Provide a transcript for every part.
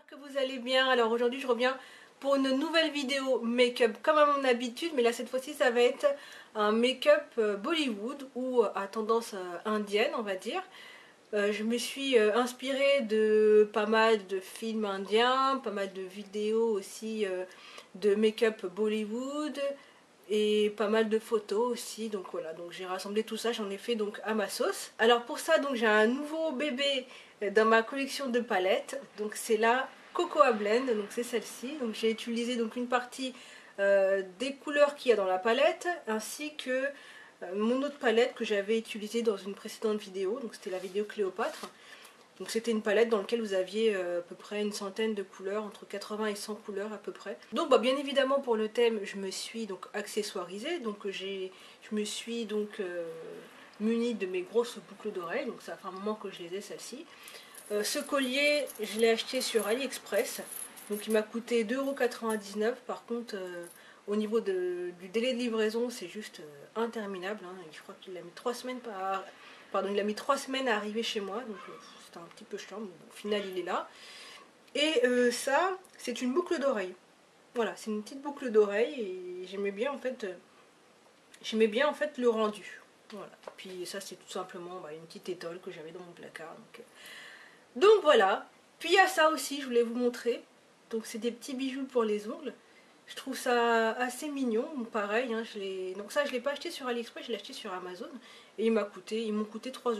que vous allez bien. Alors aujourd'hui je reviens pour une nouvelle vidéo make-up comme à mon habitude, mais là cette fois-ci ça va être un make-up Bollywood ou à tendance indienne on va dire. Je me suis inspirée de pas mal de films indiens, pas mal de vidéos aussi de make-up Bollywood et pas mal de photos aussi, donc voilà, donc j'ai rassemblé tout ça, j'en ai fait donc à ma sauce. Alors pour ça donc j'ai un nouveau bébé dans ma collection de palettes, donc c'est la Cocoa Blend, donc c'est celle-ci. Donc j'ai utilisé donc une partie des couleurs qu'il y a dans la palette, ainsi que mon autre palette que j'avais utilisée dans une précédente vidéo, donc c'était la vidéo Cléopâtre. Donc c'était une palette dans laquelle vous aviez à peu près une centaine de couleurs, entre 80 et 100 couleurs à peu près. Donc bah, bien évidemment pour le thème je me suis donc accessoirisée, donc je me suis donc munie de mes grosses boucles d'oreilles, donc ça fait un moment que je les ai celles-ci. Ce collier je l'ai acheté sur AliExpress, donc il m'a coûté 2,99 €. Par contre au niveau du délai de livraison c'est juste interminable, hein. Je crois qu'il a mis 3 semaines il a mis 3 semaines à arriver chez moi, donc c'était un petit peu chiant, mais au final il est là. Et ça, c'est une boucle d'oreille. Voilà, c'est une petite boucle d'oreille et j'aimais bien en fait le rendu. Voilà. Et puis ça c'est tout simplement une petite étole que j'avais dans mon placard. Donc voilà. Puis il y a ça aussi, je voulais vous montrer. Donc c'est des petits bijoux pour les ongles. Je trouve ça assez mignon, pareil, hein, donc ça je ne l'ai pas acheté sur AliExpress, je l'ai acheté sur Amazon et ils m'ont coûté 3 €.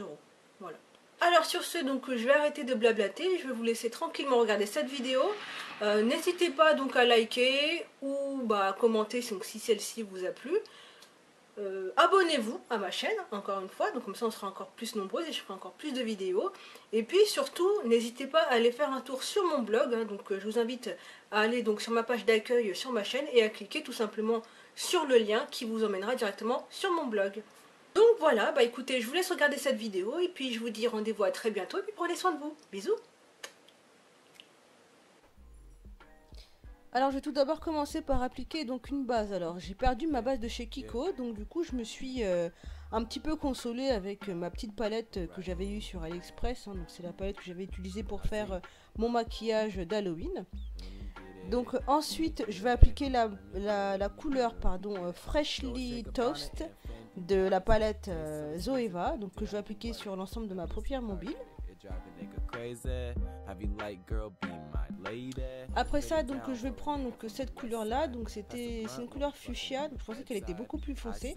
Voilà. Alors sur ce, donc je vais arrêter de blablater, je vais vous laisser tranquillement regarder cette vidéo. N'hésitez pas donc à liker ou à commenter si celle-ci vous a plu. Abonnez-vous à ma chaîne encore une fois, donc comme ça on sera encore plus nombreux et je ferai encore plus de vidéos. Et puis surtout n'hésitez pas à aller faire un tour sur mon blog, hein, donc je vous invite à aller donc sur ma page d'accueil sur ma chaîne et à cliquer tout simplement sur le lien qui vous emmènera directement sur mon blog. Donc voilà, bah écoutez, je vous laisse regarder cette vidéo et puis je vous dis rendez-vous à très bientôt et puis prenez soin de vous. Bisous. Alors je vais tout d'abord commencer par appliquer donc une base. Alors j'ai perdu ma base de chez Kiko, donc du coup je me suis un petit peu consolée avec ma petite palette que j'avais eue sur AliExpress, hein. Donc c'est la palette que j'avais utilisée pour faire mon maquillage d'Halloween. Donc ensuite je vais appliquer la couleur Freshly Toast de la palette Zoeva, donc que je vais appliquer sur l'ensemble de ma paupière mobile. Après ça donc je vais prendre donc cette couleur là, donc c'est une couleur fuchsia, donc je pensais qu'elle était beaucoup plus foncée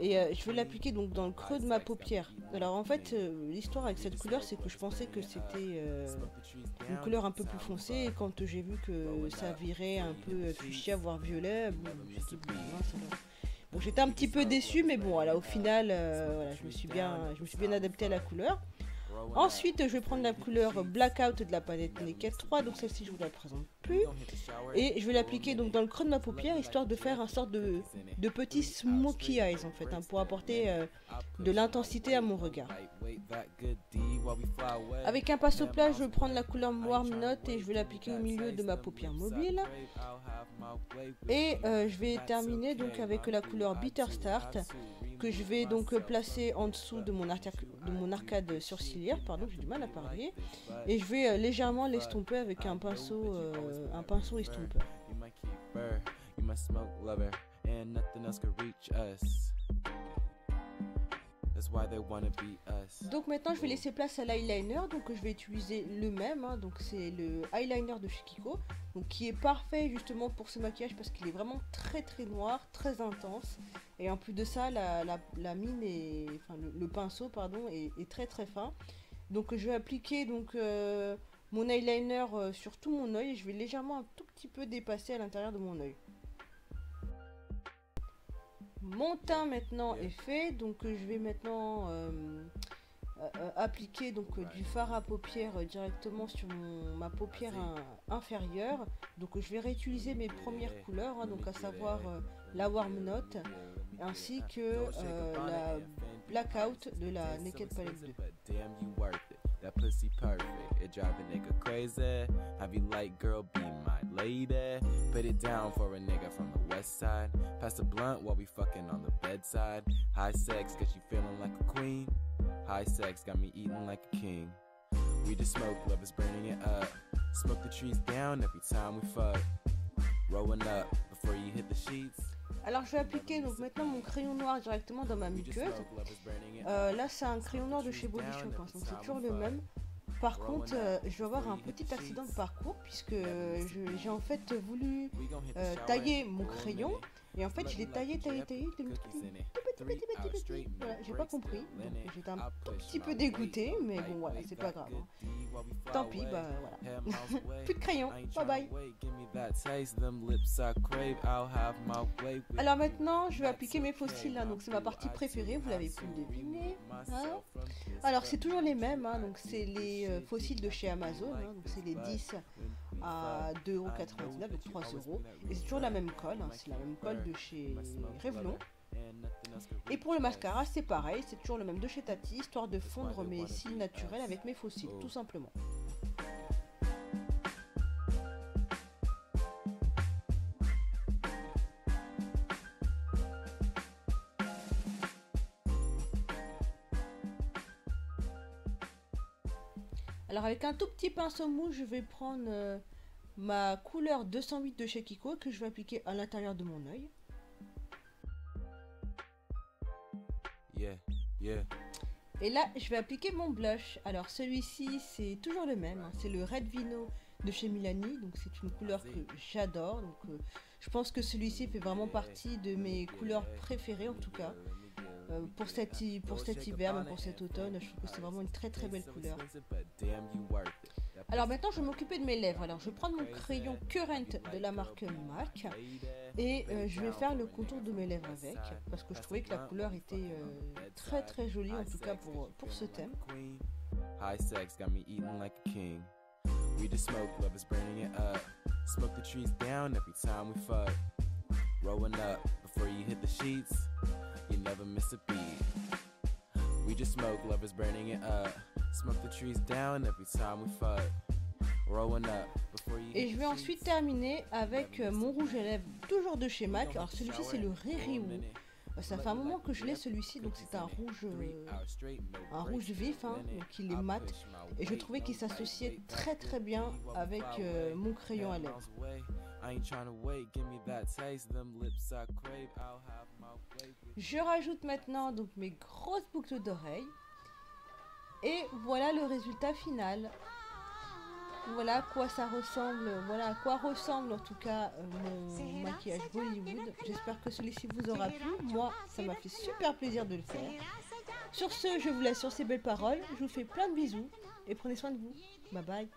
et je vais l'appliquer donc dans le creux de ma paupière. Alors en fait l'histoire avec cette couleur c'est que je pensais que c'était une couleur un peu plus foncée et quand j'ai vu que ça virait un peu fuchsia voire violet, bon, j'étais un petit peu déçue, mais bon voilà, au final voilà, je me suis bien adaptée à la couleur. Ensuite je vais prendre la couleur Blackout de la palette Naked 3, donc celle-ci je vous la présente plus, et je vais l'appliquer donc dans le creux de ma paupière histoire de faire un sorte de petit smoky eyes en fait, hein, pour apporter de l'intensité à mon regard. Avec un pinceau plat je vais prendre la couleur Warm Note et je vais l'appliquer au milieu de ma paupière mobile. Et je vais terminer donc avec la couleur Bitter Start que je vais donc placer en dessous de mon arcade sourcilière, pardon, j'ai du mal à parler, et je vais légèrement l'estomper avec un pinceau estompeur. Donc maintenant je vais laisser place à l'eyeliner, donc je vais utiliser le même, hein, donc c'est le eyeliner de chez Kiko, donc qui est parfait justement pour ce maquillage parce qu'il est vraiment très noir, très intense, et en plus de ça la mine est, enfin le pinceau pardon est très fin. Donc je vais appliquer donc mon eyeliner sur tout mon œil et je vais légèrement un tout petit peu dépasser à l'intérieur de mon œil. Mon teint maintenant est fait, donc je vais maintenant appliquer donc du fard à paupières directement sur ma paupière inférieure. Donc je vais réutiliser mes premières couleurs, hein, donc à savoir la Warm Note ainsi que la Blackout de la Naked Palette 2. That pussy perfect, it drive a nigga crazy. Have you like girl, be my lady. Put it down for a nigga from the west side. Pass a blunt while we fucking on the bedside. High sex, get you feeling like a queen. High sex got me eating like a king. We just smoke, lovers burning it up. Smoke the trees down every time we fuck. Rolling up before you hit the sheets. Alors je vais appliquer donc maintenant mon crayon noir directement dans ma muqueuse. Là c'est un crayon noir de chez Body Shop, hein, donc c'est toujours le même. Par contre, je vais avoir un petit accident de parcours puisque j'ai en fait voulu tailler mon crayon et en fait je l'ai taillé, voilà, j'ai pas compris, donc j'étais un tout petit peu dégoûté, mais bon voilà, c'est pas grave. Tant pis, bah voilà. Plus de crayon, bye bye. Alors maintenant, je vais appliquer mes faux cils, hein, donc c'est ma partie préférée, vous l'avez pu le deviner. Hein. Alors c'est toujours les mêmes, hein, donc c'est les faux cils de chez Amazon, hein, donc c'est les 10 à 2,99 €, donc 3 €. Et c'est toujours la même colle, hein, c'est la même colle de chez Revlon. Et pour le mascara, c'est pareil, c'est toujours le même de chez Tati, histoire de fondre mes cils naturels avec mes faux cils, tout simplement. Alors avec un tout petit pinceau mou, je vais prendre ma couleur 208 de chez Kiko que je vais appliquer à l'intérieur de mon œil. Et là, je vais appliquer mon blush. Alors celui-ci, c'est toujours le même, hein. C'est le Red Vino de chez Milani. Donc c'est une couleur que j'adore. Donc je pense que celui-ci fait vraiment partie de mes couleurs préférées en tout cas. Pour cet hiver, même pour cet automne, je trouve que c'est vraiment une très belle couleur. Alors maintenant, je vais m'occuper de mes lèvres. Alors je vais prendre mon crayon Current de la marque MAC et je vais faire le contour de mes lèvres avec, parce que je trouvais que la couleur était très jolie, en tout cas pour ce thème. High sex got me eating like a king. We just smoke, lovers burning it up. Smoke the trees down every time we fuck. Rolling up before you hit the sheets. You never miss a beat. We just smoke, lovers burning it up. Smoke the trees down every time we fuck. Rolling up before you. Et je vais ensuite terminer avec mon rouge à lèvres, toujours de chez MAC. Alors celui-ci c'est le Riri Woo. Ça fait un moment que je l'ai celui-ci, donc c'est un rouge vif, hein, donc il est mat. Et je trouvais qu'il s'associait très bien avec mon crayon à lèvres. Je rajoute maintenant donc mes grosses boucles d'oreilles. Et voilà le résultat final. Voilà à quoi ça ressemble, voilà à quoi ressemble en tout cas mon maquillage Bollywood. J'espère que celui-ci vous aura plu. Moi, ça m'a fait super plaisir de le faire. Sur ce, je vous laisse sur ces belles paroles. Je vous fais plein de bisous et prenez soin de vous. Bye bye.